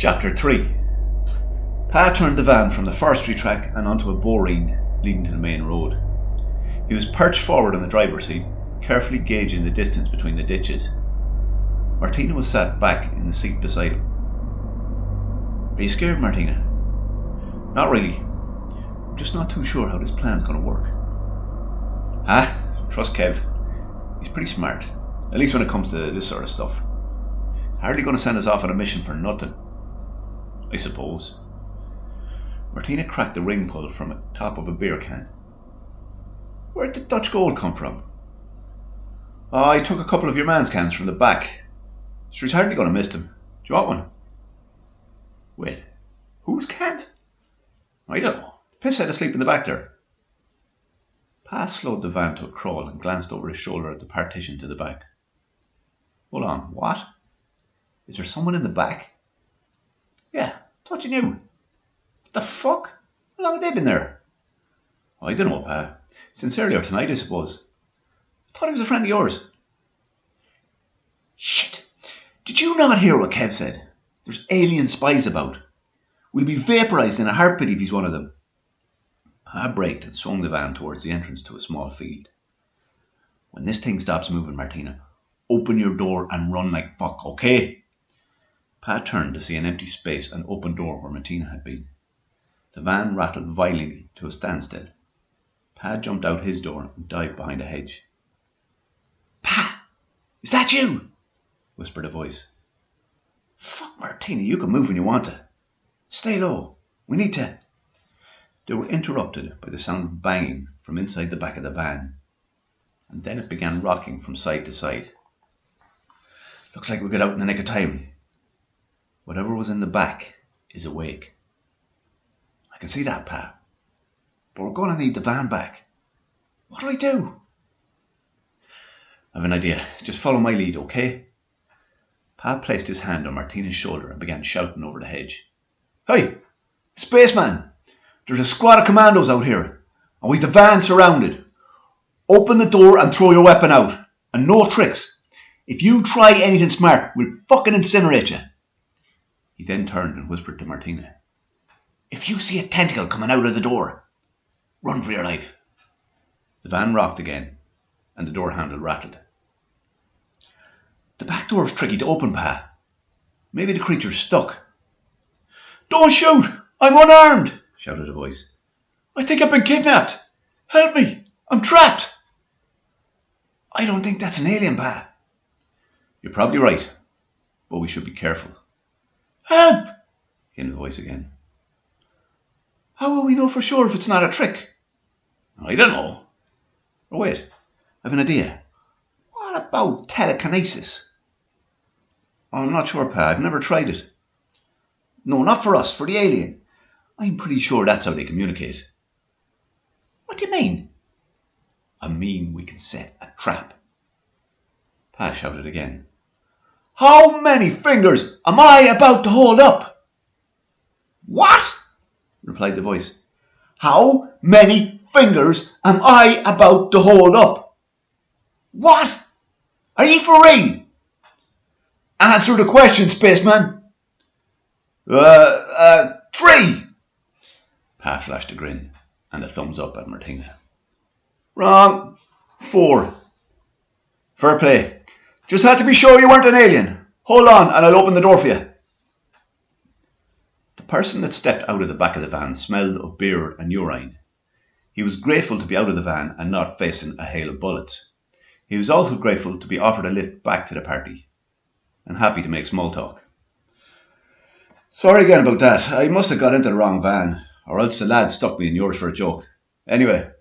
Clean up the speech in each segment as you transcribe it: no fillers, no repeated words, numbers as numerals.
Chapter 3. Pa turned the van from the forestry track and onto a boreen leading to the main road. He was perched forward on the driver's seat, carefully gauging the distance between the ditches. Martina was sat back in the seat beside him. Are you scared, Martina? Not really. I'm just not too sure how this plan's going to work. Trust Kev. He's pretty smart, at least when it comes to this sort of stuff. He's hardly going to send us off on a mission for nothing, I suppose. Martina cracked the ring pull from the top of a beer can. Where'd the Dutch gold come from? Oh, I took a couple of your man's cans from the back. Sure, he's hardly going to miss them. Do you want one? Wait, whose cans? I don't know. The piss had asleep in the back there. Pa slowed the van to a crawl and glanced over his shoulder at the partition to the back. Hold on, what? Is there someone in the back? Yeah, thought you knew. What the fuck? How long have they been there? I don't know, Pa. Since earlier tonight, I suppose. I thought he was a friend of yours. Shit! Did you not hear what Kev said? There's alien spies about. We'll be vaporised in a heartbeat if he's one of them. Pa braked and swung the van towards the entrance to a small field. When this thing stops moving, Martina, open your door and run like fuck, okay? Pa turned to see an empty space and open door where Martina had been. The van rattled violently to a standstill. Pa jumped out his door and dived behind a hedge. Pa! Is that you? Whispered a voice. Fuck, Martina, you can move when you want to. Stay low. We need to... They were interrupted by the sound of banging from inside the back of the van, and then it began rocking from side to side. Looks like we got out in the nick of time. Whatever was in the back is awake. I can see that, Pa. But we're going to need the van back. What do I do? I've an idea. Just follow my lead, okay? Pa placed his hand on Martina's shoulder and began shouting over the hedge. Hey, spaceman! There's a squad of commandos out here, and we've the van surrounded. Open the door and throw your weapon out, and no tricks. If you try anything smart, we'll fucking incinerate you. He then turned and whispered to Martina. If you see a tentacle coming out of the door, run for your life. The van rocked again, and the door handle rattled. The back door's tricky to open, Pa. Maybe the creature's stuck. Don't shoot! I'm unarmed! Shouted a voice. I think I've been kidnapped. Help me! I'm trapped! I don't think that's an alien, Pa. You're probably right, but we should be careful. Help! Came the voice again. How will we know for sure if it's not a trick? I don't know. Oh, wait, I've an idea. What about telekinesis? I'm not sure, Pa. I've never tried it. No, not for us, for the alien. I'm pretty sure that's how they communicate. What do you mean? I mean we can set a trap. Pa shouted again. How many fingers am I about to hold up? What? Replied the voice. How many fingers am I about to hold up? What? Are you for real? Answer the question, spaceman. 3. Pa flashed a grin and a thumbs up at Martina. Wrong. 4. Fair play. Just had to be sure you weren't an alien. Hold on and I'll open the door for you. The person that stepped out of the back of the van smelled of beer and urine. He was grateful to be out of the van and not facing a hail of bullets. He was also grateful to be offered a lift back to the party and happy to make small talk. Sorry again about that. I must have got into the wrong van, or else the lad stuck me in yours for a joke. Anyway,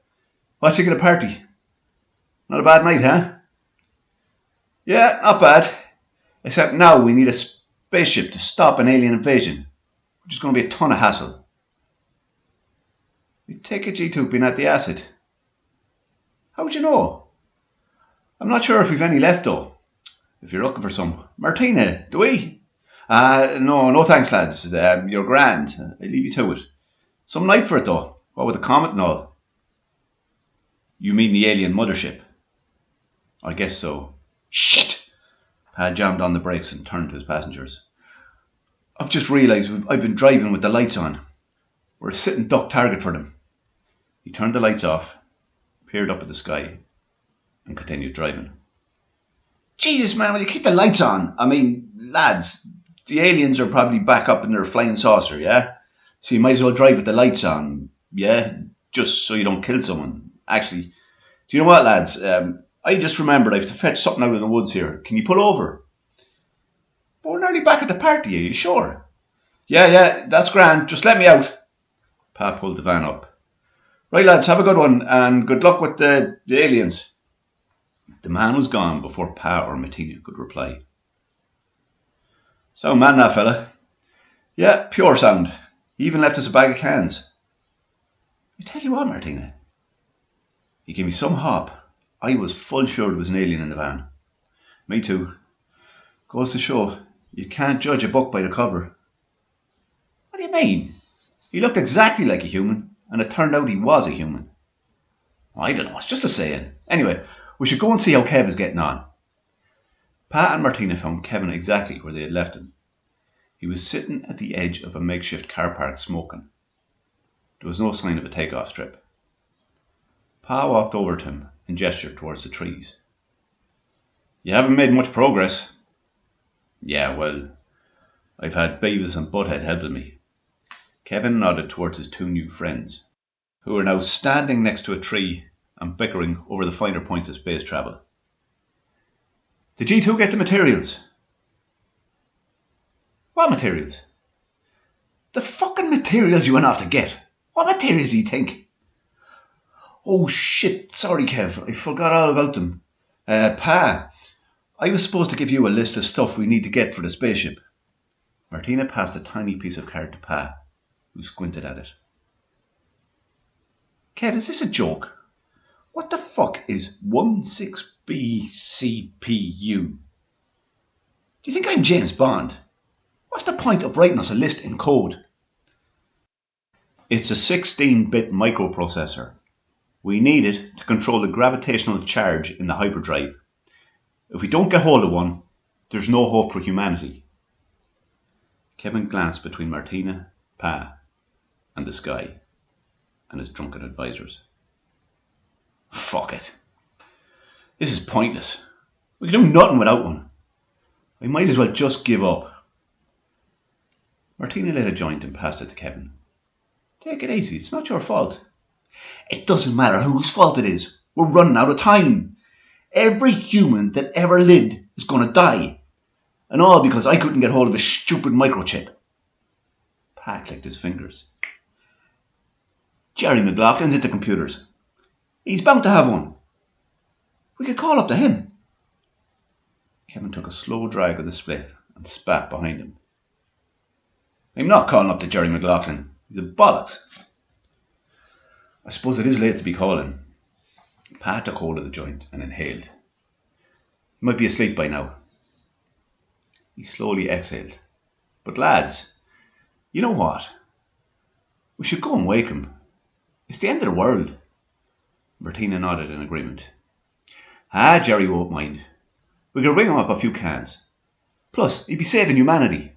what's you going to party? Not a bad night, huh? Yeah, not bad. Except now we need a spaceship to stop an alien invasion, which is going to be a ton of hassle. We take a G2 being at the acid. How would you know? I'm not sure if we've any left though. If you're looking for some. Martina, do we? No thanks, lads. You're grand. I leave you to it. Some night for it though. What with the comet and all? You mean the alien mothership? I guess so. Shit! Pa jammed on the brakes and turned to his passengers. I've just realised I've been driving with the lights on. We're a sitting duck target for them. He turned the lights off, peered up at the sky, and continued driving. Jesus, man, will you keep the lights on? I mean, lads, the aliens are probably back up in their flying saucer, yeah? So you might as well drive with the lights on, yeah? Just so you don't kill someone. Actually, do you know what, lads? I just remembered I have to fetch something out of the woods here. Can you pull over? But we're nearly back at the party, are you sure? Yeah, that's grand. Just let me out. Pa pulled the van up. Right, lads, have a good one, and good luck with the aliens. The man was gone before Pa or Martina could reply. So, man, that fella. Yeah, pure sound. He even left us a bag of cans. I tell you what, Martina. He gave me some hop. I was full sure there was an alien in the van. Me too. Goes to show, you can't judge a book by the cover. What do you mean? He looked exactly like a human, and it turned out he was a human. I don't know, it's just a saying. Anyway, we should go and see how Kev is getting on. Pa and Martina found Kevin exactly where they had left him. He was sitting at the edge of a makeshift car park smoking. There was no sign of a takeoff strip. Pa walked over to him and gestured towards the trees. You haven't made much progress. Yeah, well, I've had Beavis and Butthead helping me. Kevin nodded towards his two new friends, who were now standing next to a tree and bickering over the finer points of space travel. Did you two get the materials? What materials? The fucking materials you went off to get. What materials do you think? Oh shit, sorry Kev, I forgot all about them. Pa, I was supposed to give you a list of stuff we need to get for the spaceship. Martina passed a tiny piece of card to Pa, who squinted at it. Kev, is this a joke? What the fuck is 16BCPU? Do you think I'm James Bond? What's the point of writing us a list in code? It's a 16-bit microprocessor. We need it to control the gravitational charge in the hyperdrive. If we don't get hold of one, there's no hope for humanity. Kevin glanced between Martina, Pa, and the sky, and his drunken advisors. Fuck it. This is pointless. We can do nothing without one. I might as well just give up. Martina lit a joint and passed it to Kevin. Take it easy, it's not your fault. It doesn't matter whose fault it is. We're running out of time. Every human that ever lived is going to die. And all because I couldn't get hold of a stupid microchip. Pa clicked his fingers. Jerry McLaughlin's into computers. He's bound to have one. We could call up to him. Kevin took a slow drag of the spliff and spat behind him. I'm not calling up to Jerry McLaughlin. He's a bollocks. I suppose it is late to be calling. Pa took hold of the joint and inhaled. He might be asleep by now. He slowly exhaled. But lads, you know what? We should go and wake him. It's the end of the world. Martina nodded in agreement. Jerry won't mind. We can ring him up a few cans. Plus, he'd be saving humanity.